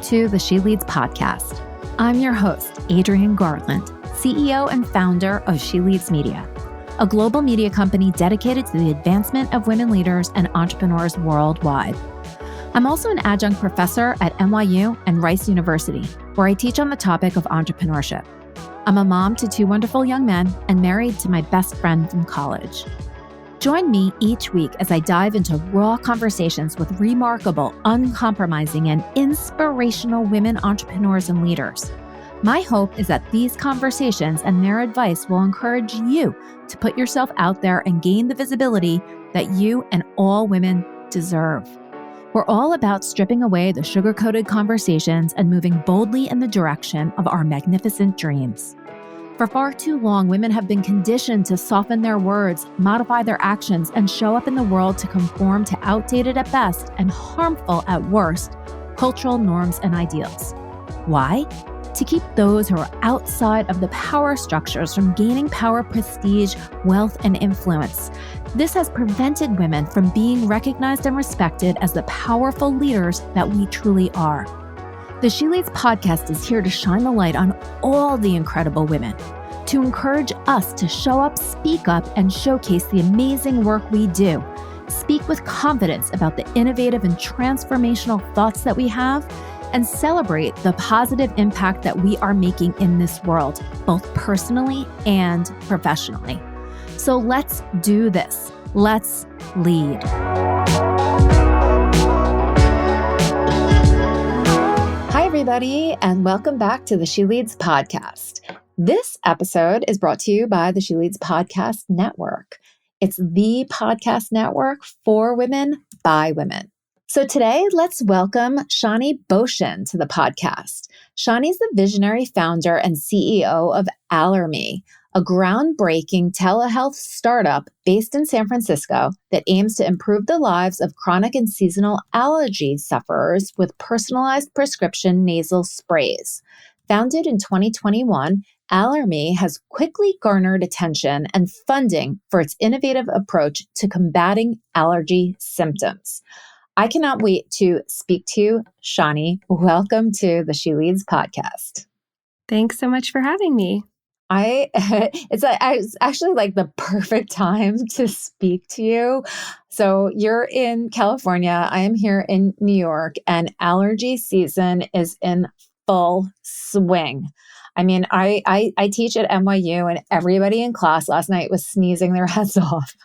to the She Leads podcast. I'm your host, Adrienne Garland, CEO and founder of She Leads Media, a global media company dedicated to the advancement of women leaders and entrepreneurs worldwide. I'm also an adjunct professor at NYU and Rice University, where I teach on the topic of entrepreneurship. I'm a mom to two wonderful young men and married to my best friend from college. Join me each week as I dive into raw conversations with remarkable, uncompromising, and inspirational women entrepreneurs and leaders. My hope is that these conversations and their advice will encourage you to put yourself out there and gain the visibility that you and all women deserve. We're all about stripping away the sugar-coated conversations and moving boldly in the direction of our magnificent dreams. For far too long, women have been conditioned to soften their words, modify their actions, and show up in the world to conform to outdated at best and harmful at worst cultural norms and ideals. Why? To keep those who are outside of the power structures from gaining power, prestige, wealth, and influence. This has prevented women from being recognized and respected as the powerful leaders that we truly are. The She Leads podcast is here to shine the light on all the incredible women, to encourage us to show up, speak up, and showcase the amazing work we do. Speak with confidence about the innovative and transformational thoughts that we have, and celebrate the positive impact that we are making in this world, both personally and professionally. So let's do this. Let's lead. Hi, everybody, and welcome back to the She Leads podcast. This episode is brought to you by the She Leads Podcast Network. It's the podcast network for women, by women. So today, let's welcome Shani Bocian to the podcast. Shani's the visionary founder and CEO of Allermi, a groundbreaking telehealth startup based in San Francisco that aims to improve the lives of chronic and seasonal allergy sufferers with personalized prescription nasal sprays. Founded in 2021, Allermi has quickly garnered attention and funding for its innovative approach to combating allergy symptoms. I cannot wait to speak to you, Shani. Welcome to the She Leads podcast. Thanks so much for having me. It's actually like the perfect time to speak to you. So you're in California. I am here in New York, and allergy season is in full swing. I mean, I teach at NYU, and everybody in class last night was sneezing their heads off.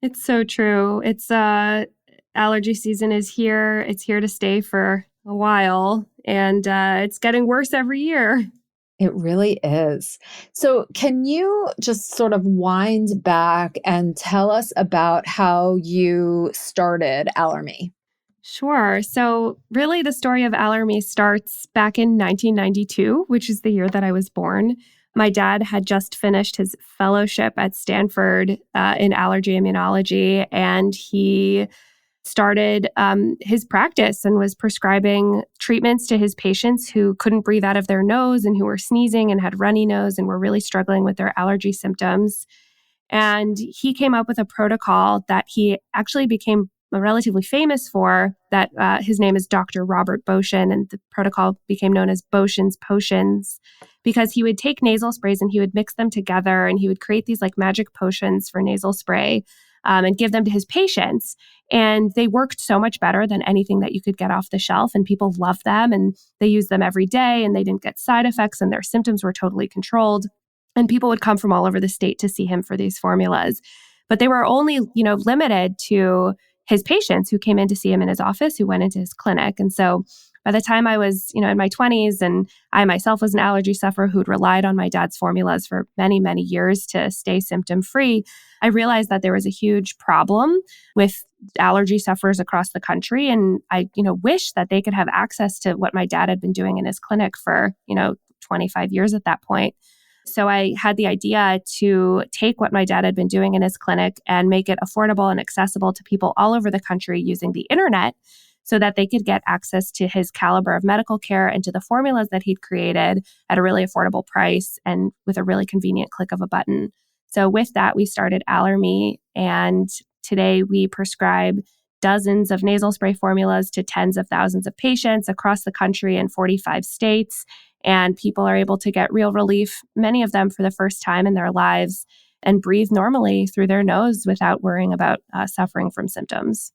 It's so true. It's allergy season is here. It's here to stay for a while, and it's getting worse every year. It really is. So can you just sort of wind back and tell us about how you started Allermi? Sure. So really the story of Allermi starts back in 1992, which is the year that I was born. My dad had just finished his fellowship at Stanford in allergy immunology, and he started his practice and was prescribing treatments to his patients who couldn't breathe out of their nose and who were sneezing and had runny nose and were really struggling with their allergy symptoms. And he came up with a protocol that he actually became relatively famous for, that his name is Dr. Robert Bocian, and the protocol became known as Bocian's Potions, because he would take nasal sprays and he would mix them together and he would create these like magic potions for nasal spray and give them to his patients. And they worked so much better than anything that you could get off the shelf, and people loved them and they used them every day and they didn't get side effects and their symptoms were totally controlled. And people would come from all over the state to see him for these formulas. But they were only, limited to his patients who came in to see him in his office, who went into his clinic. And so by the time I was, in my 20s, and I myself was an allergy sufferer who'd relied on my dad's formulas for many, many years to stay symptom-free, I realized that there was a huge problem with allergy sufferers across the country. And I, wish that they could have access to what my dad had been doing in his clinic for, 25 years at that point. So I had the idea to take what my dad had been doing in his clinic and make it affordable and accessible to people all over the country using the internet, so that they could get access to his caliber of medical care and to the formulas that he'd created at a really affordable price and with a really convenient click of a button. So with that, we started Allermi, and today we prescribe dozens of nasal spray formulas to tens of thousands of patients across the country in 45 states. And people are able to get real relief, many of them for the first time in their lives, and breathe normally through their nose without worrying about suffering from symptoms.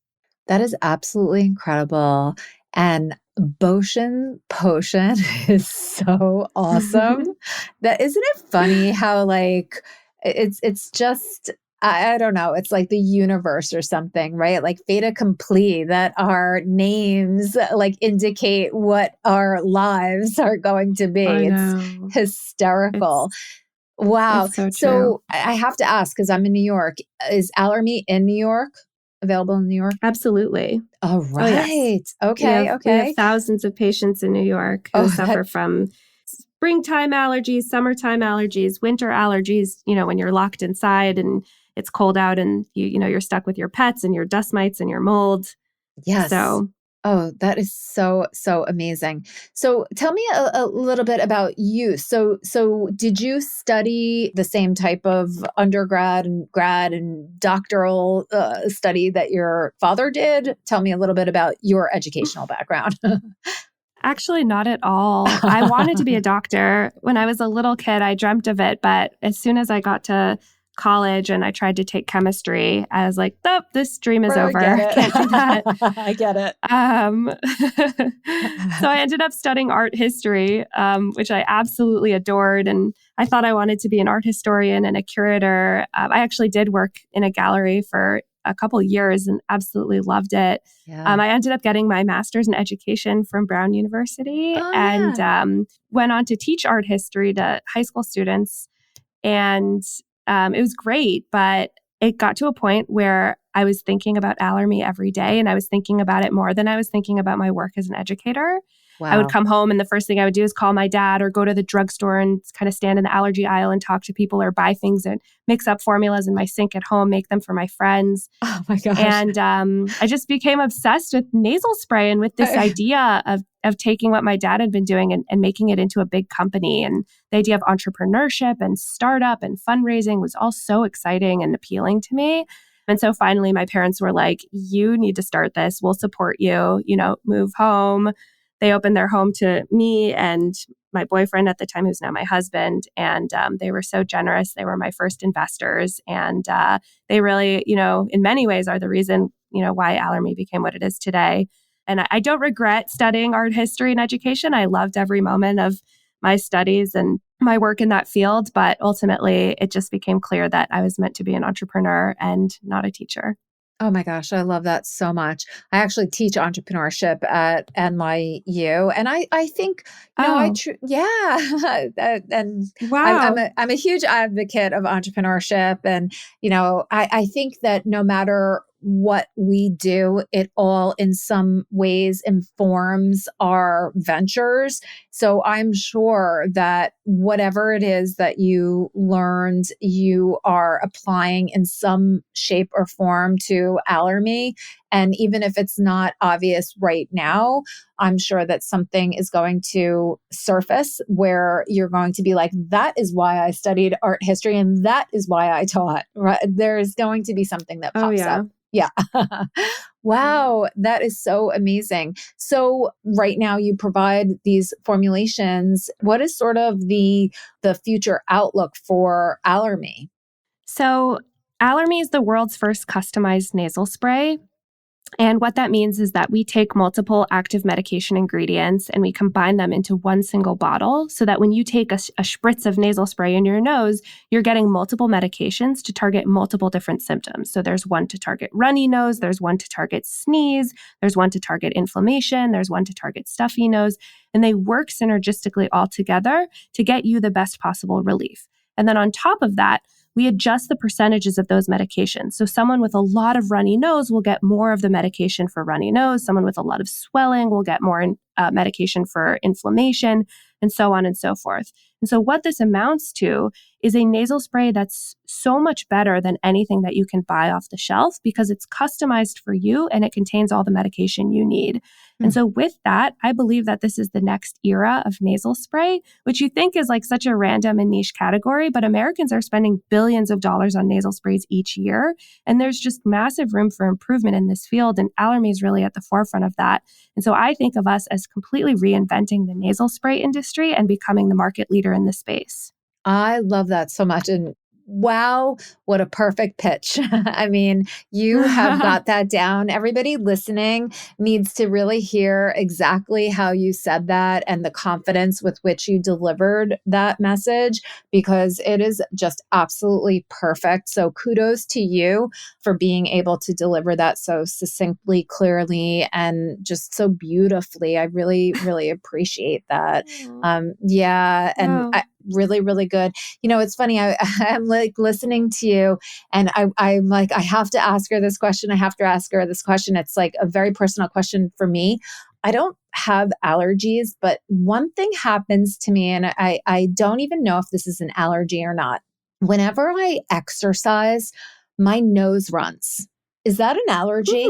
That is absolutely incredible. And Bocian potion is so awesome. That isn't it funny how like it's just I don't know, it's like the universe or something, right? Like fait accompli that our names like indicate what our lives are going to be. I It's know. hysterical. Wow. It's so true. So I have to ask, because I'm in New York, is Allermy in New York? Available in New York? Absolutely. All Oh, yes. right. We Okay. have we have Okay. thousands of patients in New York who Oh, suffer from springtime allergies, summertime allergies, winter allergies, when you're locked inside and it's cold out and you're stuck with your pets and your dust mites and your mold. yes. So, Oh, that is so, so amazing. So tell me a little bit about you. So did you study the same type of undergrad and grad and doctoral study that your father did? Tell me a little bit about your educational background. actually, not at all. I wanted to be a doctor. When I was a little kid, I dreamt of it. But as soon as I got to college and I tried to take chemistry, I was like, oh, this dream is over. Forget it. Can't do that. I get it. So I ended up studying art history, which I absolutely adored. And I thought I wanted to be an art historian and a curator. I actually did work in a gallery for a couple of years and absolutely loved it. Yeah. I ended up getting my master's in education from Brown University Oh, and yeah. went on to teach art history to high school students. And it was great, but it got to a point where I was thinking about Allermi every day, and I was thinking about it more than I was thinking about my work as an educator. I would Wow. come home and the first thing I would do is call my dad or go to the drugstore and kind of stand in the allergy aisle and talk to people or buy things and mix up formulas in my sink at home, make them for my friends. Oh my gosh. And I just became obsessed with nasal spray and with this idea of taking what my dad had been doing and making it into a big company. And the idea of entrepreneurship and startup and fundraising was all so exciting and appealing to me. And so finally, my parents were like, you need to start this. We'll support you, move home. They opened their home to me and my boyfriend at the time, who's now my husband. And they were so generous. They were my first investors. And they really, in many ways are the reason, why Allermi became what it is today. And I don't regret studying art history and education. I loved every moment of my studies and my work in that field. But ultimately, it just became clear that I was meant to be an entrepreneur and not a teacher. Oh my gosh, I love that so much. I actually teach entrepreneurship at NYU, and I think Oh, yeah, and wow. I'm a huge advocate of entrepreneurship, and I think that no matter what we do, it all in some ways informs our ventures. So I'm sure that whatever it is that you learned, you are applying in some shape or form to Allermi. And even if it's not obvious right now, I'm sure that something is going to surface where you're going to be like, that is why I studied art history and that is why I taught, right? There's going to be something that Oh, pops yeah. up. Yeah. Wow, that is so amazing. So right now you provide these formulations. What is sort of the future outlook for Allermi? So, Allermi is the world's first customized nasal spray. And what that means is that we take multiple active medication ingredients and we combine them into one single bottle so that when you take a spritz of nasal spray in your nose, you're getting multiple medications to target multiple different symptoms. So there's one to target runny nose, there's one to target sneeze, there's one to target inflammation, there's one to target stuffy nose, and they work synergistically all together to get you the best possible relief. And then on top of that, we adjust the percentages of those medications. So someone with a lot of runny nose will get more of the medication for runny nose. Someone with a lot of swelling will get more medication for inflammation, and so on and so forth. And so what this amounts to is a nasal spray that's so much better than anything that you can buy off the shelf because it's customized for you and it contains all the medication you need. And so with that, I believe that this is the next era of nasal spray, which you think is like such a random and niche category, but Americans are spending billions of dollars on nasal sprays each year. And there's just massive room for improvement in this field. And Allermi is really at the forefront of that. And so I think of us as completely reinventing the nasal spray industry and becoming the market leader in this space. I love that so much. And wow, what a perfect pitch. I mean, you have got that down. Everybody listening needs to really hear exactly how you said that and the confidence with which you delivered that message, because it is just absolutely perfect. So kudos to you for being able to deliver that so succinctly, clearly, and just so beautifully. I really, really appreciate that. Yeah. And really, really good. You know, it's funny. I'm like listening to you and I'm like, I have to ask her this question. I have to ask her this question. It's like a very personal question for me. I don't have allergies, but one thing happens to me, and I don't even know if this is an allergy or not. Whenever I exercise, my nose runs. Is that an allergy?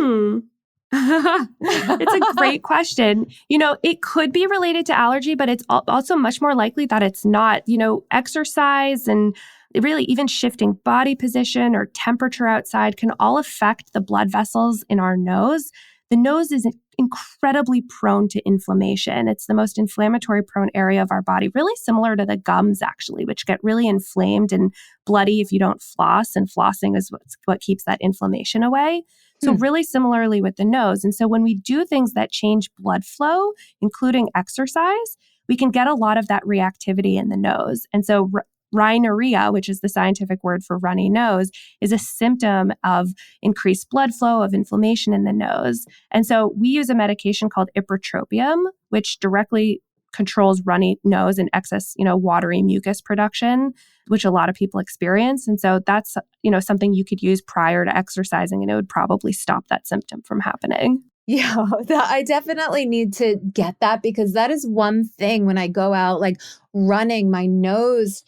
It's a great question. You know, it could be related to allergy, but it's also much more likely that it's not. You know, exercise and really even shifting body position or temperature outside can all affect the blood vessels in our nose. The nose is incredibly prone to inflammation. It's the most inflammatory-prone area of our body, really similar to the gums, actually, which get really inflamed and bloody if you don't floss. And flossing is what keeps that inflammation away. So really similarly with the nose. And so when we do things that change blood flow, including exercise, we can get a lot of that reactivity in the nose. And so rhinorrhea, which is the scientific word for runny nose, is a symptom of increased blood flow, of inflammation in the nose. And so we use a medication called ipratropium, which directly controls runny nose and excess, watery mucus production, which a lot of people experience. And so that's, something you could use prior to exercising, and it would probably stop that symptom from happening. Yeah, I definitely need to get that, because that is one thing when I go out, like running, my nose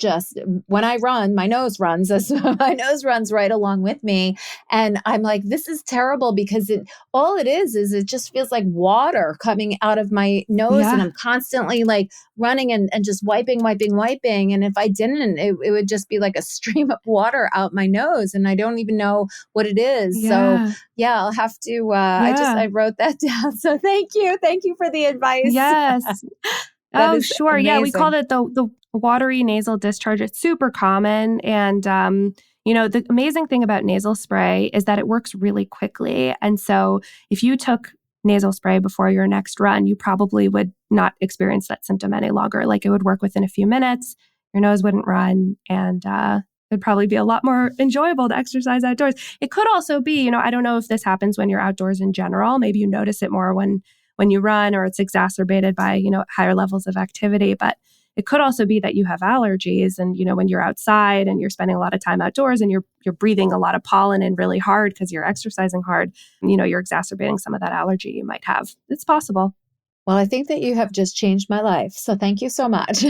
when I run, my nose runs, my nose runs right along with me. And I'm like, this is terrible, because all it is it just feels like water coming out of my nose. Yeah. And I'm constantly like running and just wiping. And if I didn't, it would just be like a stream of water out my nose. And I don't even know what it is. Yeah. So yeah, I'll have to, I wrote that down. So thank you. Thank you for the advice. Yes. Sure. Amazing. Yeah, we call it the watery nasal discharge. It's super common. And, the amazing thing about nasal spray is that it works really quickly. And so if you took nasal spray before your next run, you probably would not experience that symptom any longer. Like, it would work within a few minutes. Your nose wouldn't run, and it'd probably be a lot more enjoyable to exercise outdoors. It could also be, I don't know if this happens when you're outdoors in general. Maybe you notice it more when you run, or it's exacerbated by, higher levels of activity. But it could also be that you have allergies, and, when you're outside and you're spending a lot of time outdoors and you're breathing a lot of pollen in really hard because you're exercising hard, you're exacerbating some of that allergy you might have. It's possible. Well, I think that you have just changed my life. So thank you so much.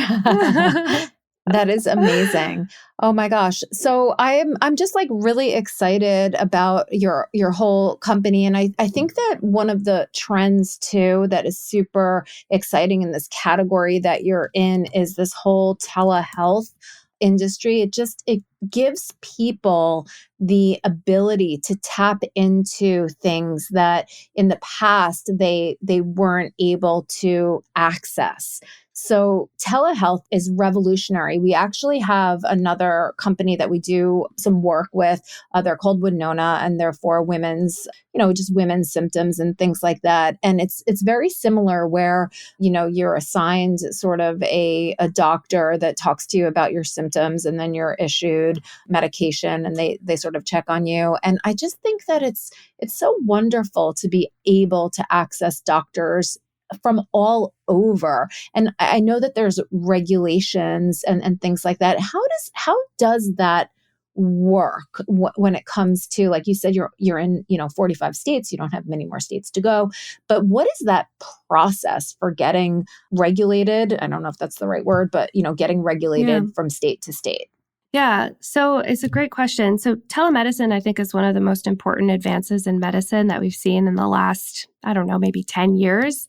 That is amazing. Oh my gosh. So I'm just like really excited about your whole company. And I think that one of the trends too that is super exciting in this category that you're in is this whole telehealth industry. It gives people the ability to tap into things that in the past they weren't able to access. So telehealth is revolutionary. We actually have another company that we do some work with. They're called Winona, and they're for women's, just women's symptoms and things like that. And it's very similar where, you're assigned sort of a doctor that talks to you about your symptoms, and then you're issued medication, and they sort of check on you. And I just think that it's so wonderful to be able to access doctors from all over. And I know that there's regulations and things like that. How does that work when it comes to, like you said, you're in 45 states. You don't have many more states to go. But what is that process for getting regulated? I don't know if that's the right word, but getting regulated from state to state. Yeah, so it's a great question. So telemedicine, I think, is one of the most important advances in medicine that we've seen in the last, I don't know, maybe 10 years.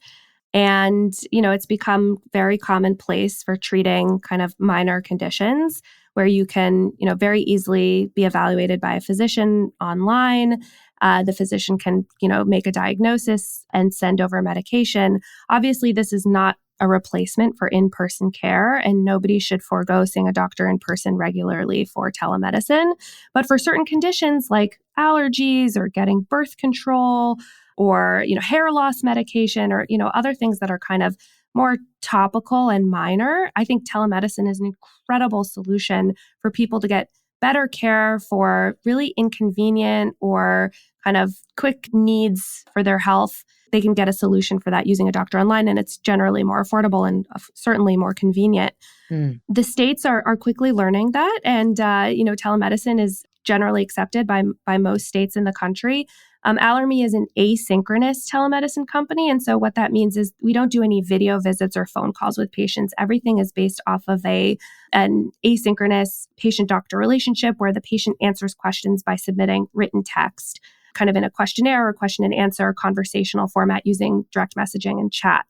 And, it's become very commonplace for treating kind of minor conditions where you can, very easily be evaluated by a physician online. The physician can, make a diagnosis and send over medication. Obviously, this is not a replacement for in-person care, and nobody should forego seeing a doctor in person regularly for telemedicine. But for certain conditions like allergies or getting birth control or, hair loss medication or, other things that are kind of more topical and minor, I think telemedicine is an incredible solution for people to get better care for really inconvenient or kind of quick needs for their health. They can get a solution for that using a doctor online, and it's generally more affordable and certainly more convenient. The states are quickly learning that, and telemedicine is generally accepted by most states in the country. Allermi is an asynchronous telemedicine company, and so what that means is we don't do any video visits or phone calls with patients. Everything is based off of an asynchronous patient-doctor relationship where the patient answers questions by submitting written text, kind of in a questionnaire or question and answer conversational format using direct messaging and chat.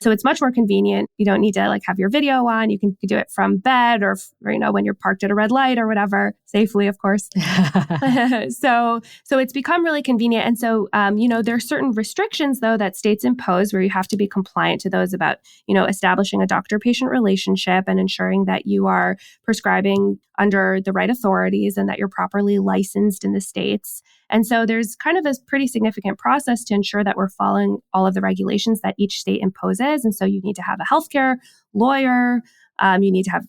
So it's much more convenient. You don't need to have your video on. You can do it from bed or when you're parked at a red light or whatever, safely, of course. So it's become really convenient. And so, there are certain restrictions, though, that states impose where you have to be compliant to those about, establishing a doctor-patient relationship and ensuring that you are prescribing under the right authorities and that you're properly licensed in the states. And so there's kind of this pretty significant process to ensure that we're following all of the regulations that each state imposes. And so you need to have a healthcare lawyer. You need to have,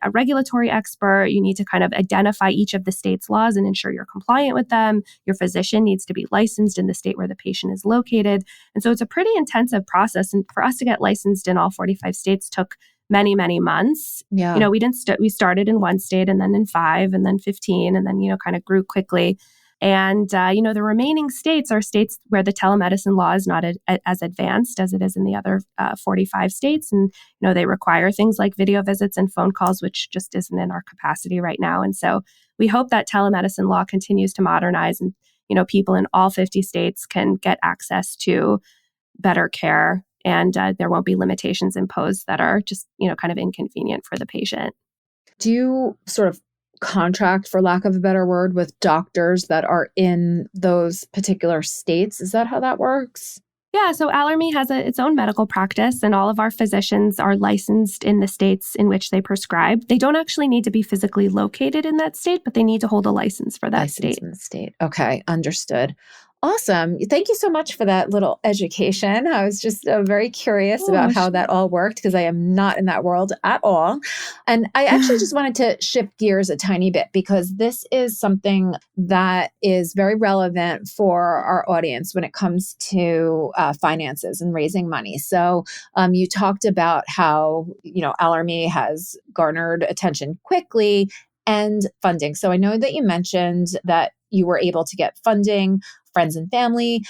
a regulatory expert. You need to kind of identify each of the state's laws and ensure you're compliant with them. Your physician needs to be licensed in the state where the patient is located. And so it's a pretty intensive process. And for us to get licensed in all 45 states took many, many months. Yeah. We started in one state and then in 5 and then 15 and then, kind of grew quickly. And, the remaining states are states where the telemedicine law is not as advanced as it is in the other 45 states. And, they require things like video visits and phone calls, which just isn't in our capacity right now. And so we hope that telemedicine law continues to modernize and, people in all 50 states can get access to better care and there won't be limitations imposed that are just, kind of inconvenient for the patient. Do you sort of contract, for lack of a better word, with doctors that are in those particular states? Is that how that works? Yeah, so Allermi has its own medical practice, and all of our physicians are licensed in the states in which they prescribe. They don't actually need to be physically located in that state, but they need to hold a license for that state. In the state. Okay, understood. Awesome. Thank you so much for that little education. I was just very curious about how that all worked because I am not in that world at all. And I actually just wanted to shift gears a tiny bit because this is something that is very relevant for our audience when it comes to finances and raising money. So you talked about how, Allermi has garnered attention quickly and funding. So I know that you mentioned that you were able to get funding, friends and family.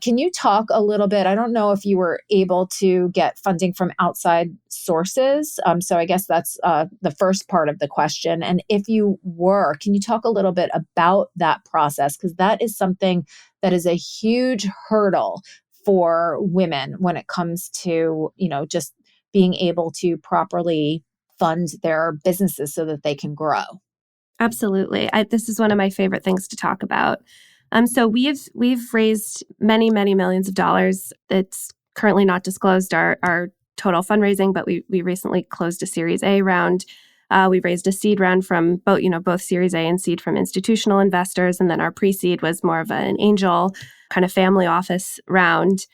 Can you talk a little bit? I don't know if you were able to get funding from outside sources. So I guess that's the first part of the question. And if you were, can you talk a little bit about that process? Because that is something that is a huge hurdle for women when it comes to, just being able to properly fund their businesses so that they can grow. Absolutely. This is one of my favorite things to talk about. So we've raised many, many millions of dollars. It's currently not disclosed our total fundraising, but we recently closed a Series A round. We raised a seed round from both Series A and seed from institutional investors, and then our pre-seed was more of an angel kind of family office round.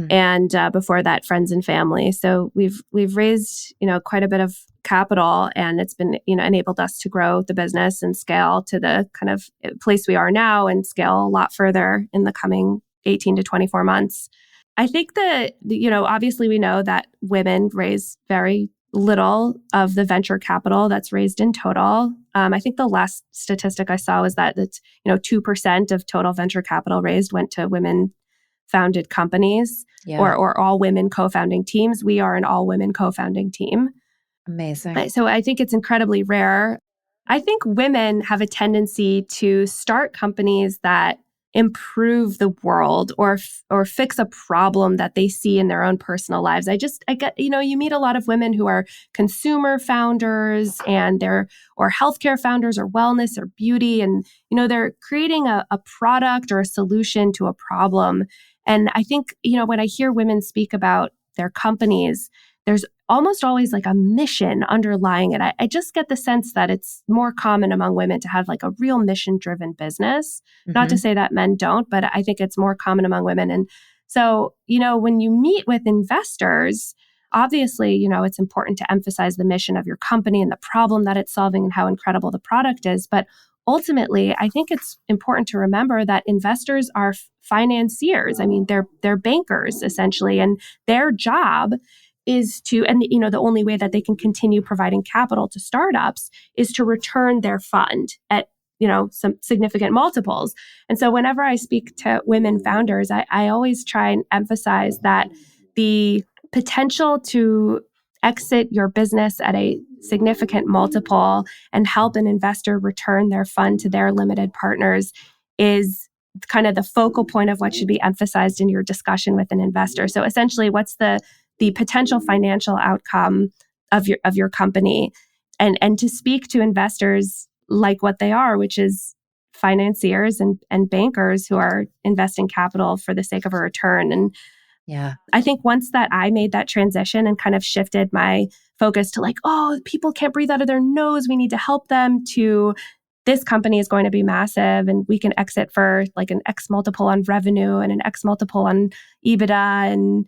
And before that, friends and family. So we've raised quite a bit of capital, and it's been enabled us to grow the business and scale to the kind of place we are now, and scale a lot further in the coming 18 to 24 months. I think that obviously we know that women raise very little of the venture capital that's raised in total. I think the last statistic I saw was that 2% of total venture capital raised went to women founded companies or all women co-founding teams. We are an all women co-founding team. Amazing. So I think it's incredibly rare. I think women have a tendency to start companies that improve the world or fix a problem that they see in their own personal lives. I get, you meet a lot of women who are consumer founders and or healthcare founders or wellness or beauty. And, they're creating a product or a solution to a problem. And I think, when I hear women speak about their companies, there's almost always like a mission underlying it. I just get the sense that it's more common among women to have like a real mission-driven business. Not to say that men don't, but I think it's more common among women. And so, when you meet with investors, obviously, it's important to emphasize the mission of your company and the problem that it's solving and how incredible the product is. But ultimately, I think it's important to remember that investors are financiers. I mean, they're bankers essentially, and their job is to, and the only way that they can continue providing capital to startups is to return their fund at some significant multiples. And so whenever I speak to women founders, I always try and emphasize that the potential to exit your business at a significant multiple and help an investor return their fund to their limited partners is kind of the focal point of what should be emphasized in your discussion with an investor. So essentially, what's the potential financial outcome of your company, and to speak to investors like what they are, which is financiers and bankers who are investing capital for the sake of a return. And yeah, I think once that I made that transition and kind of shifted my focus to like, oh, people can't breathe out of their nose, we need to help them, to this company is going to be massive and we can exit for like an X multiple on revenue and an X multiple on EBITDA. And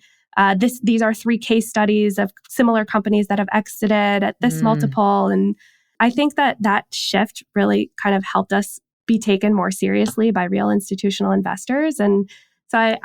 these are 3 case studies of similar companies that have exited at this multiple. And I think that shift really kind of helped us be taken more seriously by real institutional investors. And so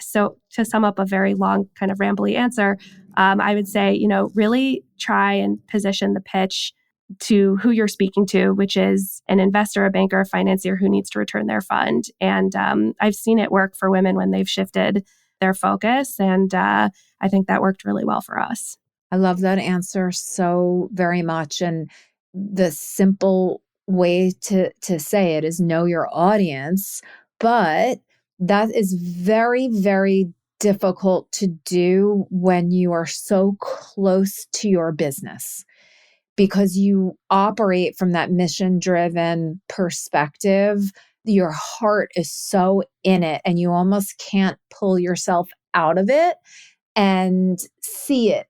so to sum up a very long kind of rambly answer, I would say, really try and position the pitch to who you're speaking to, which is an investor, a banker, a financier who needs to return their fund. And I've seen it work for women when they've shifted their focus. And I think that worked really well for us. I love that answer so very much. And the simple way to say it is know your audience, but that is very, very difficult to do when you are so close to your business, because you operate from that mission-driven perspective. Your heart is so in it and you almost can't pull yourself out of it and see it,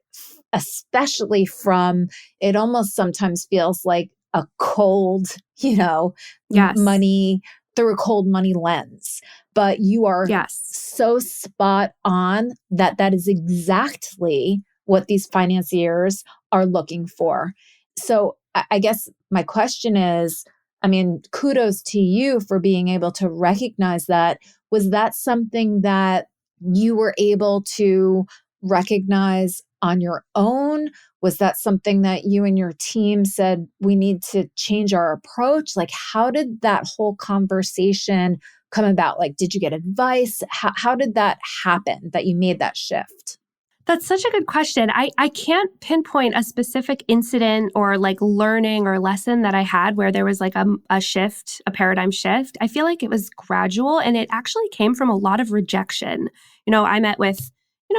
especially from, it almost sometimes feels like a cold, Yes. money, through a cold money lens. But you are Yes. so spot on that is exactly what these financiers are looking for. So I guess my question is, kudos to you for being able to recognize that. Was that something that you were able to recognize on your own? Was that something that you and your team said, we need to change our approach? Like, how did that whole conversation come about? Like, did you get advice? How did that happen that you made that shift? That's such a good question. I can't pinpoint a specific incident or like learning or lesson that I had where there was like a shift, a paradigm shift. I feel like it was gradual and it actually came from a lot of rejection. I met with,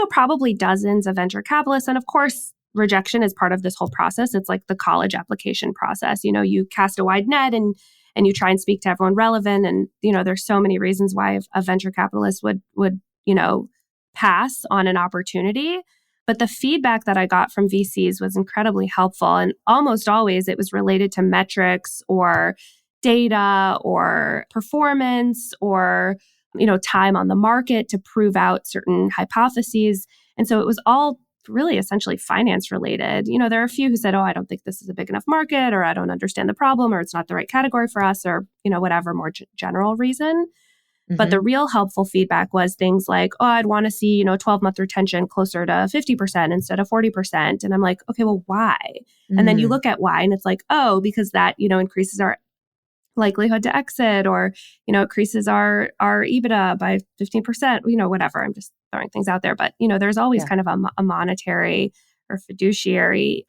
probably dozens of venture capitalists. And of course, rejection is part of this whole process. It's like the college application process. You cast a wide net and you try and speak to everyone relevant. And, there's so many reasons why a venture capitalist would pass on an opportunity. But the feedback that I got from VCs was incredibly helpful. And almost always it was related to metrics or data or performance or, time on the market to prove out certain hypotheses. And so it was all really essentially finance related. There are a few who said, oh, I don't think this is a big enough market, or I don't understand the problem, or it's not the right category for us, or, whatever more general reason. But the real helpful feedback was things like, oh, I'd want to see, 12-month retention closer to 50% instead of 40%. And I'm like, okay, well, why? And then you look at why and it's like, oh, because that, increases our likelihood to exit, or, increases our EBITDA by 15%, whatever. I'm just throwing things out there. But, there's always kind of a monetary or fiduciary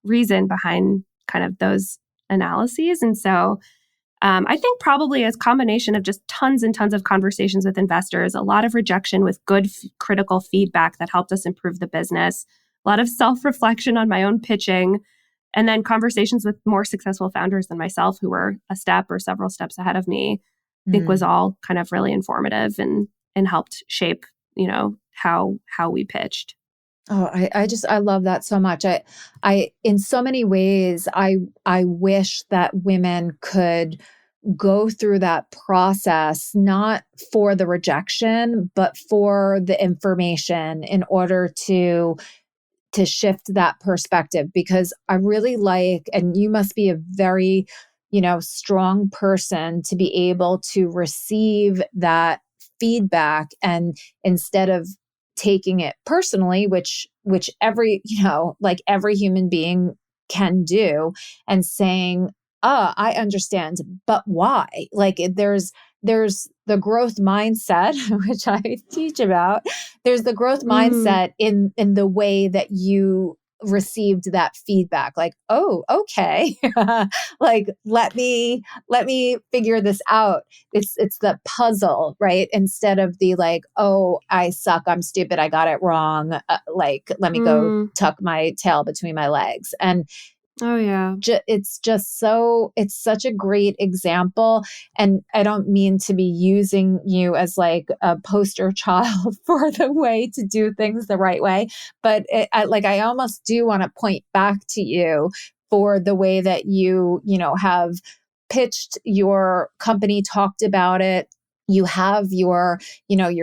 reason behind kind of those analyses. And so I think probably a combination of just tons and tons of conversations with investors, a lot of rejection with good critical feedback that helped us improve the business, a lot of self-reflection on my own pitching, and then conversations with more successful founders than myself who were a step or several steps ahead of me, I think was all kind of really informative and helped shape, how we pitched. Oh, I love that so much. I in so many ways, I wish that women could go through that process, not for the rejection, but for the information in order to shift that perspective. Because I really like, and you must be a very, strong person to be able to receive that feedback, and instead of taking it personally, which every, like every human being can do, and saying, "Oh, I understand, but why?" Like there's the growth mindset, which I teach about. There's the growth mindset in the way that you received that feedback. Like, oh, okay. Like, let me figure this out. It's the puzzle, right? Instead of the like, oh, I suck, I'm stupid, I got it wrong. Like, let me go tuck my tail between my legs. And oh yeah, it's such a great example. And I don't mean to be using you as like a poster child for the way to do things the right way, but I almost do want to point back to you for the way that you have pitched your company, talked about it. You have your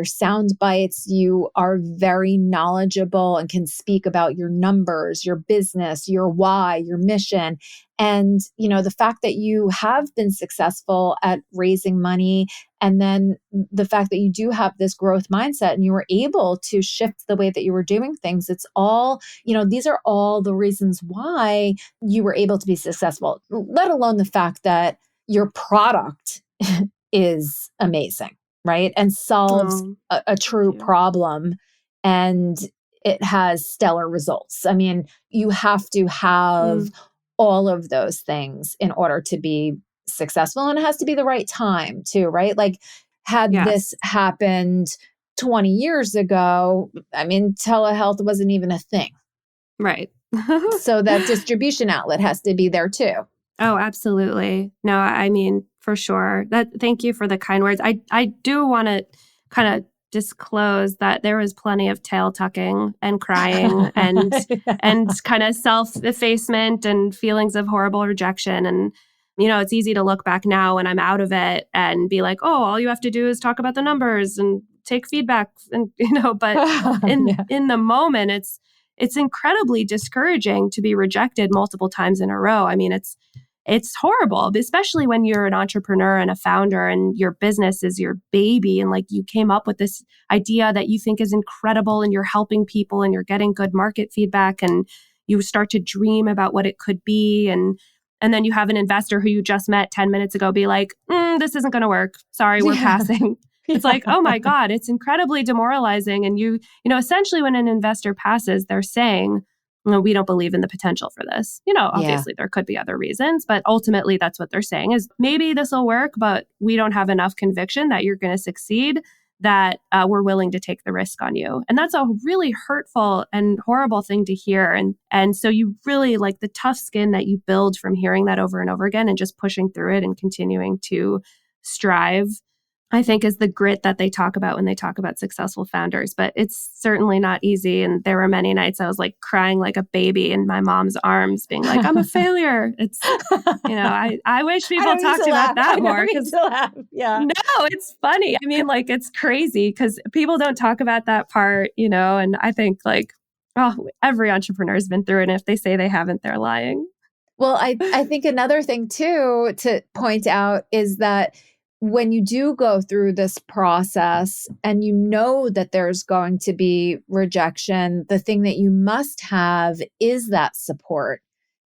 sound bites. You are very knowledgeable and can speak about your numbers, your business, your why, your mission. And, the fact that you have been successful at raising money, and then the fact that you do have this growth mindset and you were able to shift the way that you were doing things. It's all, these are all the reasons why you were able to be successful, let alone the fact that your product is amazing, right? And solves a true problem, and it has stellar results. I mean, you have to have all of those things in order to be successful, and it has to be the right time too, right? Like, had this happened 20 years ago, I mean, telehealth wasn't even a thing. Right. So that distribution outlet has to be there too. Oh, absolutely. No, I mean, for sure. Thank you for the kind words. I do want to kind of disclose that there was plenty of tail tucking and crying and kind of self-effacement and feelings of horrible rejection. And, it's easy to look back now when I'm out of it and be like, oh, all you have to do is talk about the numbers and take feedback. And, but in the moment, it's incredibly discouraging to be rejected multiple times in a row. I mean, it's horrible, especially when you're an entrepreneur and a founder and your business is your baby. And like you came up with this idea that you think is incredible and you're helping people and you're getting good market feedback and you start to dream about what it could be. And then you have an investor who you just met 10 minutes ago be like, this isn't going to work. Sorry, we're passing. It's like, oh my God, it's incredibly demoralizing. And essentially when an investor passes, they're saying, we don't believe in the potential for this. Obviously there could be other reasons, but ultimately that's what they're saying is maybe this will work, but we don't have enough conviction that you're going to succeed, that we're willing to take the risk on you. And that's a really hurtful and horrible thing to hear. And so you really like the tough skin that you build from hearing that over and over again and just pushing through it and continuing to strive, I think, is the grit that they talk about when they talk about successful founders. But it's certainly not easy. And there were many nights I was like crying like a baby in my mom's arms, being like, I'm a failure. It's, I wish people talked about that more. Yeah. No, it's funny. I mean, like, it's crazy because people don't talk about that part, and I think like, every entrepreneur has been through it. And if they say they haven't, they're lying. Well, I think another thing too to point out is that when you do go through this process and you know that there's going to be rejection, the thing that you must have is that support.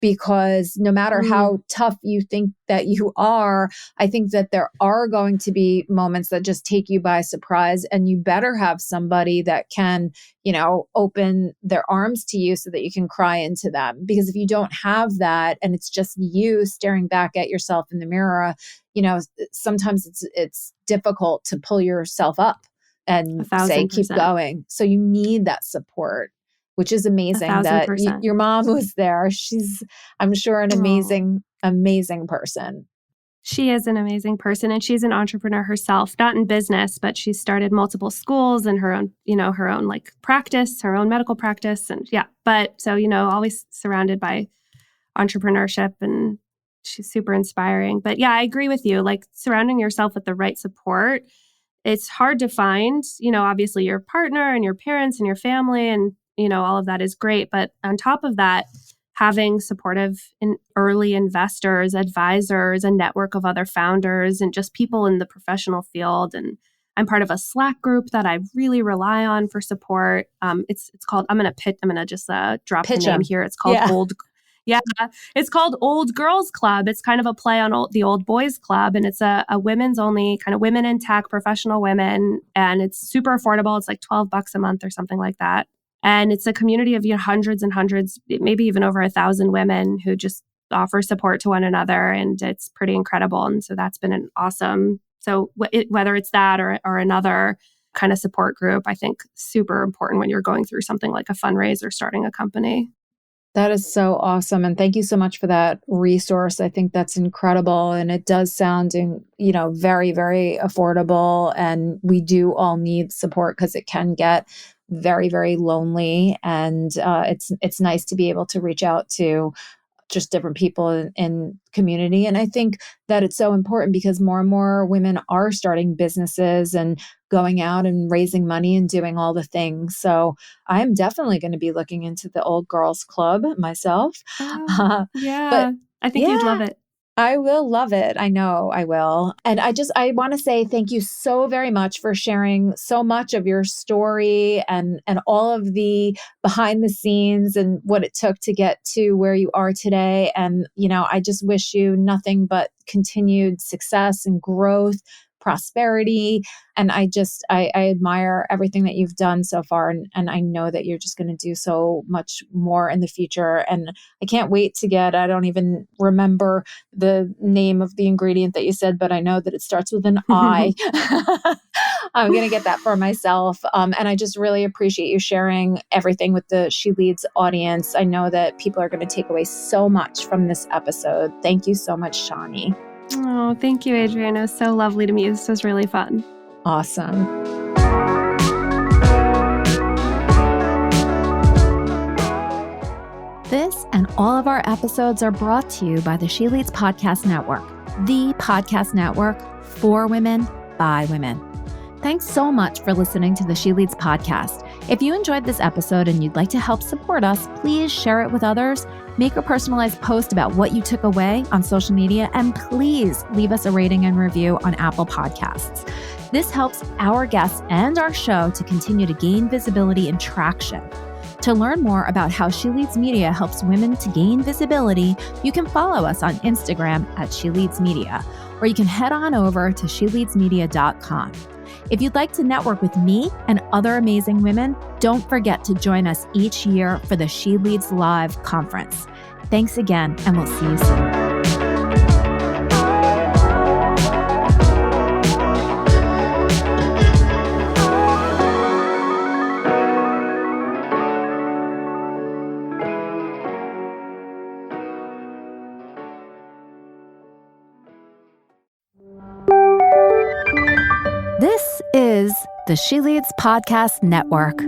because no matter how tough you think that you are, I think that there are going to be moments that just take you by surprise, and you better have somebody that can, open their arms to you so that you can cry into them. Because if you don't have that and it's just you staring back at yourself in the mirror, sometimes it's difficult to pull yourself up and say, keep 1,000%. going. So you need that support, which is amazing that 1,000%. your mom was there. She's, I'm sure, an amazing person. She is an amazing person, and she's an entrepreneur herself, not in business, but she started multiple schools and her own like practice, her own medical practice. And but so, always surrounded by entrepreneurship, and she's super inspiring. But I agree with you, like surrounding yourself with the right support. It's hard to find, obviously your partner and your parents and your family and, all of that is great. But on top of that, having supportive early investors, advisors, a network of other founders, and just people in the professional field. And I'm part of a Slack group that I really rely on for support. It's called, I'm going to just drop the name here. It's called it's called Old Girls Club. It's kind of a play on the Old Boys Club. And it's a women's only kind of women in tech, professional women. And it's super affordable. It's like $12 a month or something like that. And it's a community of hundreds and hundreds, maybe even over 1,000 women who just offer support to one another. And it's pretty incredible. And so that's been an awesome, whether it's that or another kind of support group, I think super important when you're going through something like a fundraise or starting a company. That is so awesome. And thank you so much for that resource. I think that's incredible. And it does sound, very, very affordable. And we do all need support because it can get very, very lonely. And it's nice to be able to reach out to just different people in community. And I think that it's so important because more and more women are starting businesses and going out and raising money and doing all the things. So I'm definitely going to be looking into the Old Girls Club myself. But I think you'd love it. I will love it. I know I will. And I want to say thank you so very much for sharing so much of your story and all of the behind the scenes and what it took to get to where you are today. And, I just wish you nothing but continued success and growth, prosperity. And I admire everything that you've done so far. And I know that you're just going to do so much more in the future. And I can't wait to I don't even remember the name of the ingredient that you said, but I know that it starts with an I. I'm going to get that for myself. And I just really appreciate you sharing everything with the She Leads audience. I know that people are going to take away so much from this episode. Thank you so much, Shani. Oh, thank you, Adrienne. It was so lovely to meet you. This was really fun. Awesome. This and all of our episodes are brought to you by the She Leads Podcast Network, the podcast network for women, by women. Thanks so much for listening to the She Leads podcast. If you enjoyed this episode and you'd like to help support us, please share it with others, make a personalized post about what you took away on social media, and please leave us a rating and review on Apple Podcasts. This helps our guests and our show to continue to gain visibility and traction. To learn more about how She Leads Media helps women to gain visibility, you can follow us on Instagram at She Leads Media, or you can head on over to sheleadsmedia.com. If you'd like to network with me and other amazing women, don't forget to join us each year for the She Leads Live conference. Thanks again, and we'll see you soon. This is the She Leads Podcast Network.